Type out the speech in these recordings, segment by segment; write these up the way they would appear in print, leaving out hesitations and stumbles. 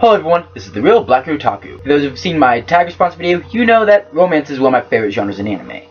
Hello everyone, this is the real Black Otaku. For those who've seen my tag response video, you know that romance is one of my favorite genres in anime.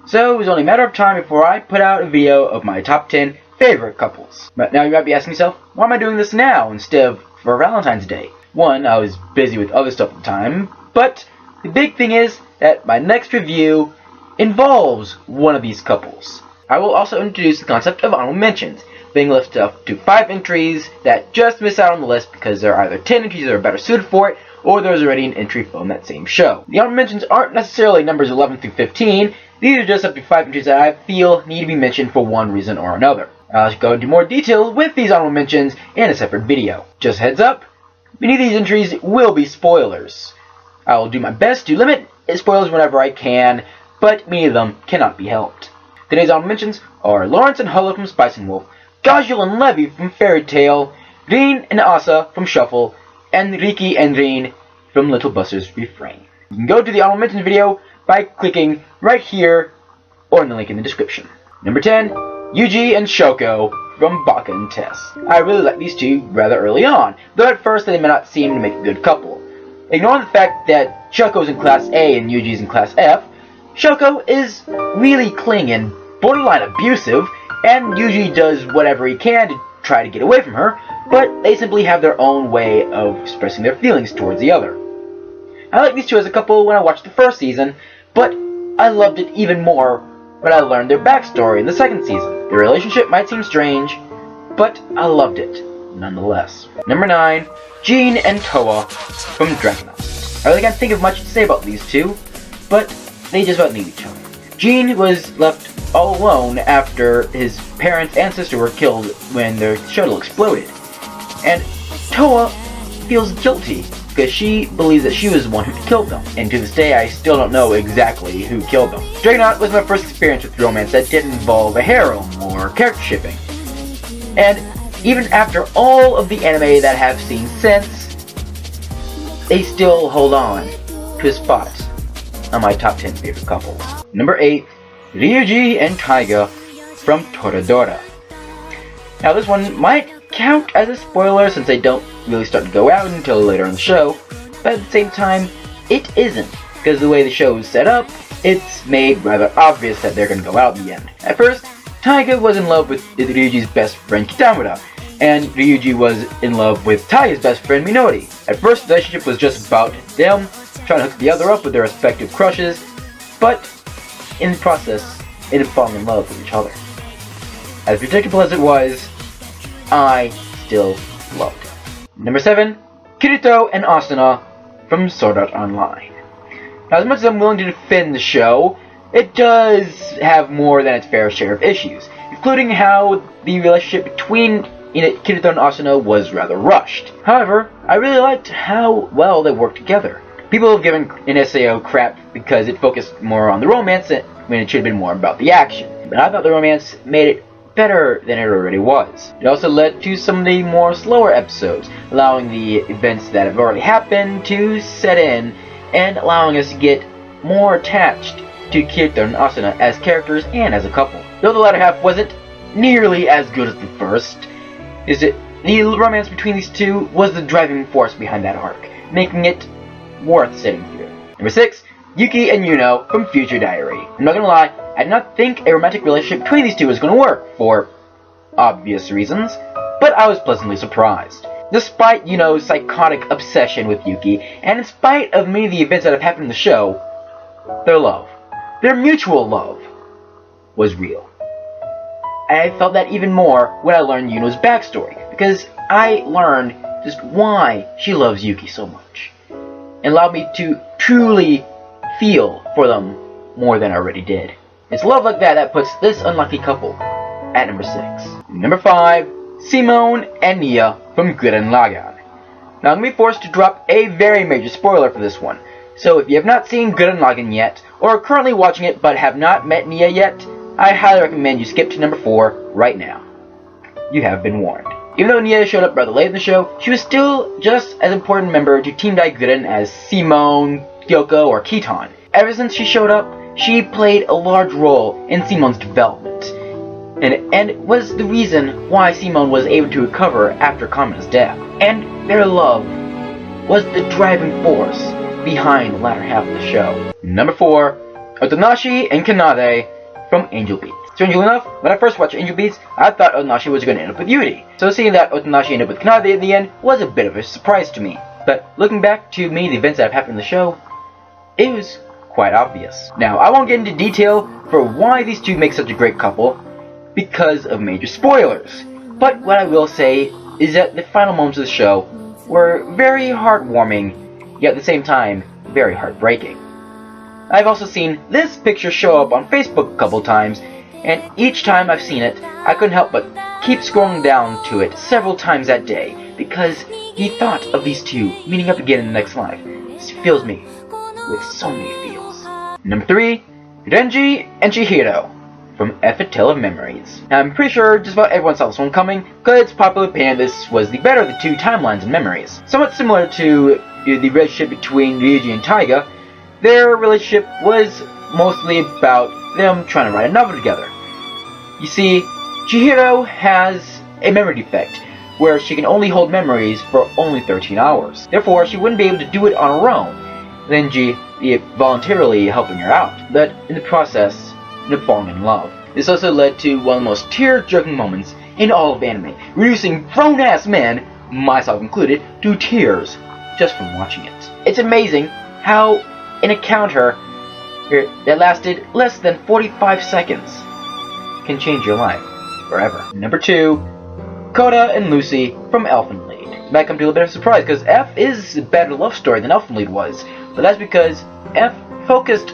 So it was only a matter of time before I put out a video of my top 10 favorite couples. But now you might be asking yourself, why am I doing this now instead of for Valentine's Day? One, I was busy with other stuff at the time, but the big thing is that my next review involves one of these couples. I will also introduce the concept of honorable mentions, being listed up to 5 entries that just miss out on the list because there are either 10 entries that are better suited for it, or there's already an entry from that same show. The honorable mentions aren't necessarily numbers 11 through 15, these are just up to 5 entries that I feel need to be mentioned for one reason or another. I'll go into more detail with these honorable mentions in a separate video. Just heads up, many of these entries will be spoilers. I will do my best to limit spoilers whenever I can, but many of them cannot be helped. Today's honorable mentions are Lawrence and Hullo from Spice and Wolf, Gajul and Levy from Fairy Tail, Rin and Asa from Shuffle, and Riki and Rin from Little Buster's Refrain. You can go to the honorable mentions video by clicking right here or in the link in the description. Number 10, Yuji and Shouko from Baka and Tess. I really like these two rather early on, though at first they may not seem to make a good couple. Ignoring the fact that Shouko's in Class A and Yuji's in Class F, Shouko is really clingy and borderline abusive, and Yuji does whatever he can to try to get away from her, but they simply have their own way of expressing their feelings towards the other. I liked these two as a couple when I watched the first season, but I loved it even more when I learned their backstory in the second season. Their relationship might seem strange, but I loved it nonetheless. Number 9, Jin and Toa from Dragonaught. I really can't think of much to say about these two, but they just about need each other. Jin was left all alone after his parents and sister were killed when their shuttle exploded. And Toa feels guilty because she believes that she was the one who killed them. And to this day, I still don't know exactly who killed them. Dragonaught was my first experience with romance that didn't involve a harem or character shipping. And even after all of the anime that I have seen since, they still hold on to a spot on my top 10 favorite couples. Number 8, Ryuuji and Taiga from Toradora. Now this one might count as a spoiler since they don't really start to go out until later in the show, but at the same time, it isn't, because the way the show is set up, it's made rather obvious that they're going to go out in the end. At first, Taiga was in love with Ryuji's best friend Kitamura, and Ryuji was in love with Taiga's best friend Minori. At first, the relationship was just about them trying to hook the other up with their respective crushes, but in the process, they ended up falling in love with each other. As predictable as it was, I still loved it. Number 7, Kirito and Asuna from Sword Art Online. Now, as much as I'm willing to defend the show, it does have more than its fair share of issues, including how the relationship between Kirito and Asuna was rather rushed. However, I really liked how well they worked together. People have given an SAO crap because it focused more on the romance when it should have been more about the action. But I thought the romance made it better than it already was. It also led to some of the more slower episodes, allowing the events that have already happened to set in, and allowing us to get more attached to Kirito and Asuna as characters and as a couple. Though the latter half wasn't nearly as good as the first, the romance between these two was the driving force behind that arc, making it worth sitting here. Number 6, Yuki and Yuno from Future Diary. I'm not gonna lie, I did not think a romantic relationship between these two was gonna work, for obvious reasons, but I was pleasantly surprised. Despite Yuno's psychotic obsession with Yuki, and in spite of many of the events that have happened in the show, their love, their mutual love, was real. I felt that even more when I learned Yuno's backstory, because I learned just why she loves Yuki so much, and allowed me to truly feel for them more than I already did. It's love like that that puts this unlucky couple at number 6. Number 5, Simone and Nia from Gurren Lagann. Now I'm going to be forced to drop a very major spoiler for this one, so if you have not seen Gurren Lagann yet, or are currently watching it but have not met Nia yet, I highly recommend you skip to number 4 right now. You have been warned. Even though Nia showed up rather late in the show, she was still just as important member to Team Gurren as Simone, Kyoko, or Kitan. Ever since she showed up, she played a large role in Simone's development, and it was the reason why Simone was able to recover after Kamina's death. And their love was the driving force behind the latter half of the show. Number 4, Otonashi and Kanade from Angel Beats. Strangely enough, when I first watched Angel Beats, I thought Otonashi was going to end up with Yuji. So seeing that Otonashi ended up with Kanade in the end was a bit of a surprise to me. But looking back to the events that have happened in the show, it was quite obvious. Now, I won't get into detail for why these two make such a great couple, because of major spoilers. But what I will say is that the final moments of the show were very heartwarming, yet at the same time, very heartbreaking. I've also seen this picture show up on Facebook a couple times, and each time I've seen it, I couldn't help but keep scrolling down to it several times that day, because the thought of these two meeting up again in the next life fills me with so many feels. Number 3, Renji and Chihiro from F A Tale of Memories. Now, I'm pretty sure just about everyone saw this one coming, because it's popular opinion this was the better of the two timelines and memories. Somewhat similar to the relationship between Ryuji and Taiga, their relationship was mostly about them trying to write a novel together. You see, Chihiro has a memory defect, where she can only hold memories for only 13 hours. Therefore, she wouldn't be able to do it on her own, Renji voluntarily helping her out, but in the process, ended up falling in love. This also led to one of the most tear-jerking moments in all of anime, reducing grown-ass men, myself included, to tears just from watching it. It's amazing how an encounter that lasted less than 45 seconds can change your life forever. Number 2, Kouta and Lucy from Elfen Lied. It might come to a little bit of a surprise, because F is a better love story than Elfen Lied was, but that's because F focused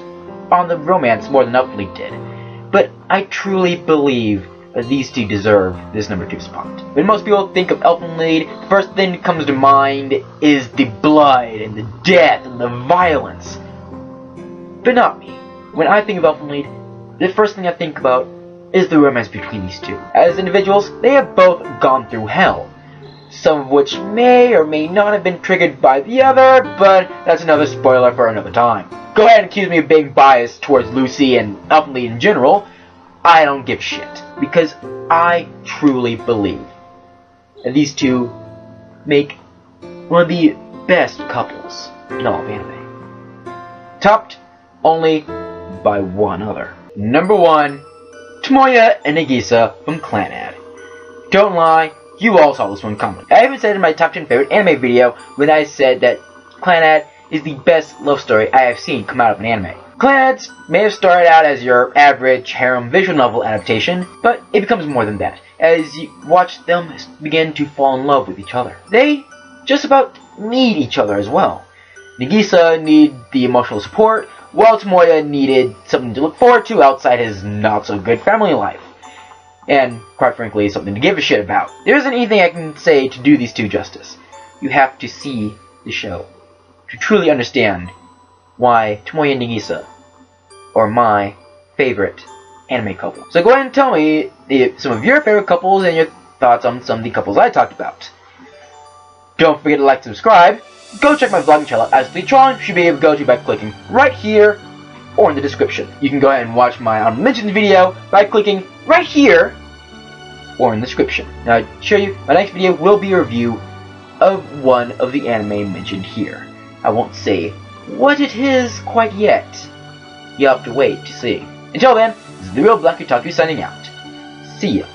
on the romance more than Elfen Lied did. But I truly believe that these two deserve this number 2 spot. When most people think of Elfen Lied, the first thing that comes to mind is the blood and the death and the violence. But not me. When I think of Elfen Lied, the first thing I think about is the romance between these two. As individuals, they have both gone through hell, some of which may or may not have been triggered by the other, but that's another spoiler for another time. Go ahead and accuse me of being biased towards Lucy and Elfen Lied in general. I don't give shit, because I truly believe that these two make one of the best couples in all of anime, topped only by one other. Number 1, Tomoya and Nagisa from Clannad. Don't lie, you all saw this one coming. I even said in my top 10 favorite anime video when I said that Clannad is the best love story I have seen come out of an anime. Clannad may have started out as your average harem visual novel adaptation, but it becomes more than that, as you watch them begin to fall in love with each other. They just about need each other as well. Nagisa needed the emotional support, while Tomoya needed something to look forward to outside his not-so-good family life. And, quite frankly, something to give a shit about. There isn't anything I can say to do these two justice. You have to see the show to truly understand why Tomoya and Nagisa are my favorite anime couple. So go ahead and tell me some of your favorite couples and your thoughts on some of the couples I talked about. Don't forget to like and subscribe. Go check my vlogging channel as Tron, you should be able to go to by clicking right here or in the description. You can go ahead and watch my unmentioned video by clicking right here or in the description. Now, I assure you, my next video will be a review of one of the anime mentioned here. I won't say what it is quite yet. You'll have to wait to see. Until then, this is the real Black Otaku signing out. See ya.